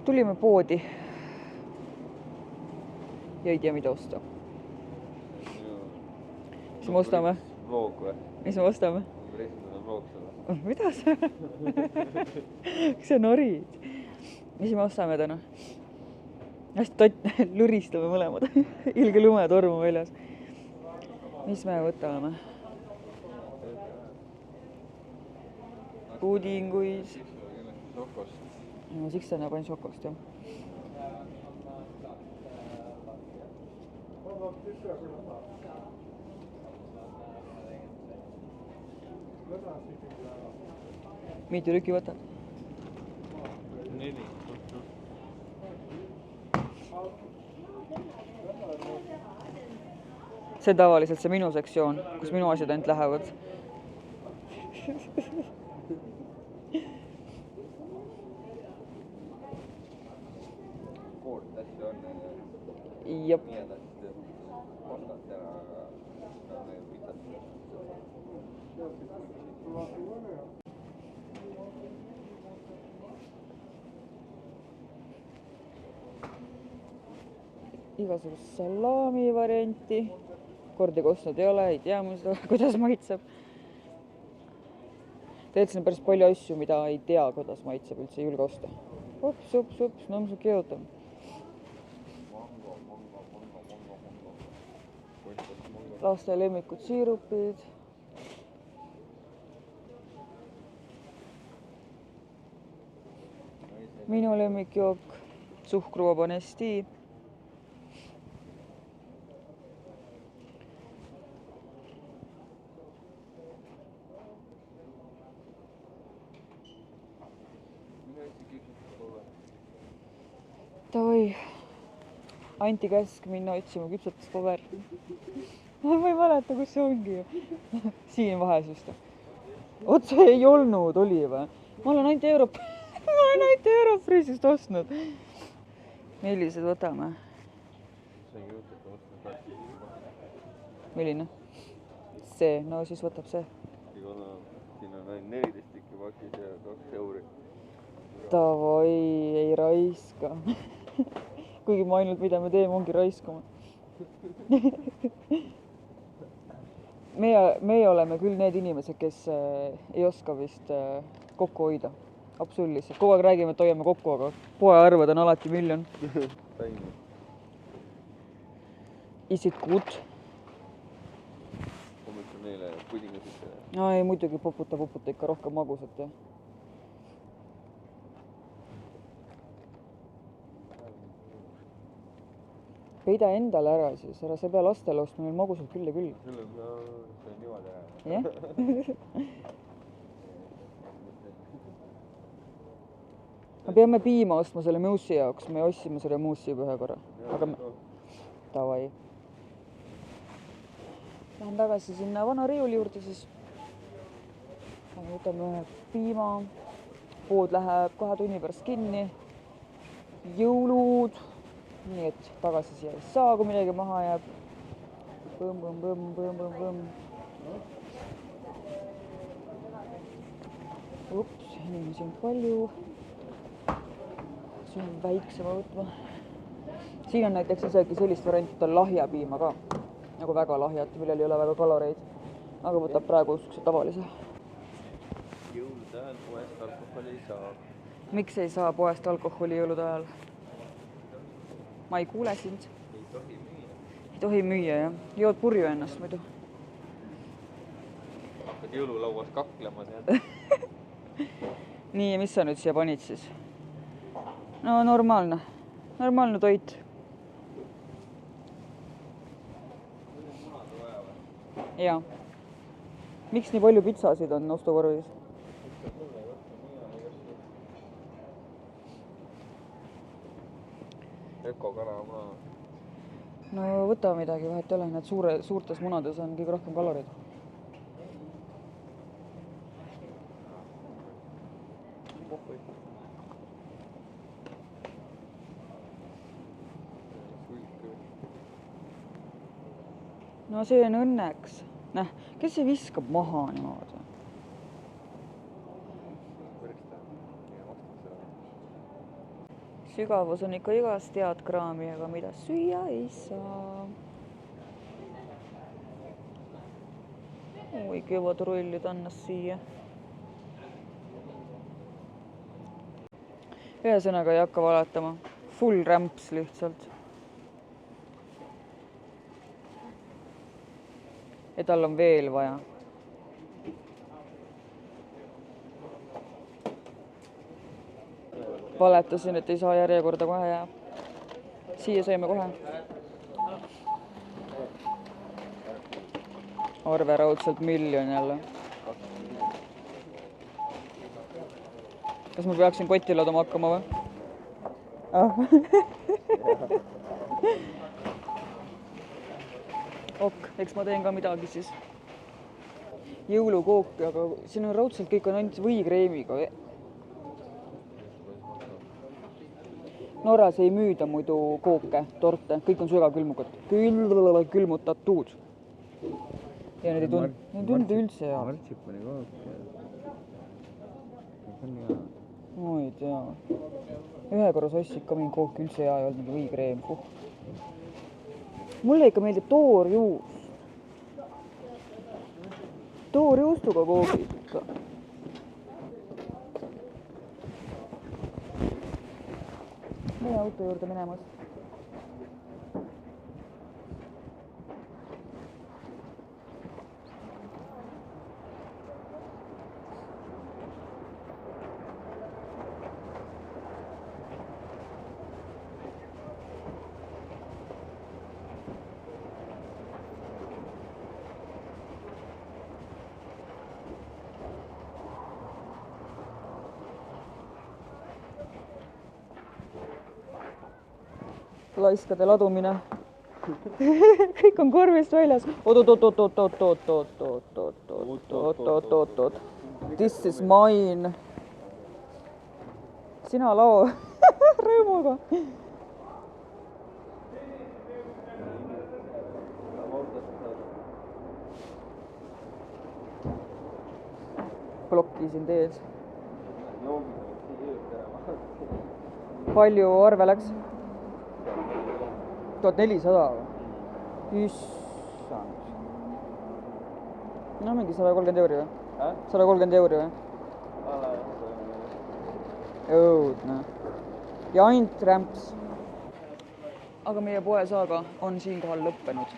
tulime poodi ja ei tea, mida osta. Mis me ostame? Vlog või? Mis me ostame? Esimene vlog seda. Mida sa? Kas sa norid? Mis me ostame täna? Hästi lüristame mõlemad. Ilge lumetorm väljas. Mis me võtame? Pudinguid. Sokost. No Siksen näeb ainult sokost, jah. Mitu tükki võtad? 4. See on tavaliselt see minu sektsioon, kus minu asjad ainult lähevad. Koort asju on Jep. nii edasi ostad ära, aga need pitad. Igasugust salami varianti. Kordagi ostnud ei ole, ei tea, kuidas maitseb. Tegelikult siin on päris palju asju, mida ei tea, kuidas maitseb, üldse ei julge osta. Ups, no ma keerutan. Laste lemmikud siirupid. Minu lemmikjook, suhkruvaba Nesti. Davai, Anti käsk minna otsima küpsetuspaber. Ma ei mäleta, kus see ongi. Siin vahes vist. Otse ei olnud, oli või? Ma olen Anti Europressist ostnud. Millised võtame? Milline? See, no siis võtab see. Siin on ainult 14 tükki pakis ja 2 euri. Davai, ei raiska. Kuigi ma ainult mida me teeme, ongi raiskama. Meie oleme küll need inimesed, kes ei oska vist kokku hoida. Absoluutselt. Kogu aeg räägime, et hoiame kokku, aga poearved on alati miljon. Is it good? Hommikul neile pudinga sisse. No ei, muidugi poputa ikka rohkem magusat, jah. Peida endale ära siis, ära sa pea lastele ostma, meil magusalt küll ja küll. See on niimoodi ära. Jah? Me peame piima ostma selle muussi jaoks, me ostsime selle muussi juba ühe korra. Aga davai. Lähen tagasi sinna vana riiuli juurde siis. Võtame ühe piima. Pood läheb 2 tunni pärast kinni. Jõulud. Nii et tagasi siia ei saa, kui midagi maha jääb. Põmm. Ups, inimesi on palju. Siin on väiksema võtma. Siin on näiteks isegi sellist varianti, et on lahjapiima ka. Nagu väga lahjat, millel ei ole väga kaloreid. Aga võtab praegu sukse tavalise. Jõulude ajal poest alkoholi ei saa. Miks ei saa poest alkoholi jõulude ajal? Ma ei kuule sind. Ei tohi müüa. Ei tohi müüa, jah. Jood purju ennast muidu. Hakkad jõululauas kaklema seal. Nii, ja mis sa nüüd siia panid siis? No normaalne. Normaalne toit. Jaa. Miks nii palju pitsasid on ostukorvis? Ökokala muna. No võta midagi, vahet ei ole. Need suurtes munades on kõige rohkem kaloreid. No see on õnneks. Näh, kes see viskab maha niimoodi? sügavus on ikka igast head kraami, aga mida süüa ei saa. Oi, kevad rollid annas siia. Ühesõnaga ei hakka valetama. Full rämps lihtsalt. Ja tal on veel vaja. Valetasin, et ei saa järjekorda kohe jääb. Siia saime kohe. Arve raudselt miljon jälle. Kas ma peaksin kotti laduma hakkama või? Ok, eks ma teen ka midagi siis. Jõulukooki, aga siin on raudselt kõik on ainult võikreemiga. Norras ei müüda muidu kooke, torte, kõik on külmutatud. Ja need ei tundu üldse hea. Martsipani kook. Ma ei tea. Ühe korra sossid ka mingi kook üldse hea ei olnud, mingi võikreem. Mulle ikka meeldib toorjuust. Toorjuustuga koogid ikka. Meie auto juurde minemas. Laiskade ladumine. Kõik on korvist väljas. Oot. This is mine. Sina lao rõõmuga. Plokki siin tees. Palju arve läks? 1400 või? Issand. No mingi 130 euri või? 130 euri või? Õudne. Ja ainult rämps. Aga meie poesaaga on siinkohal lõppenud.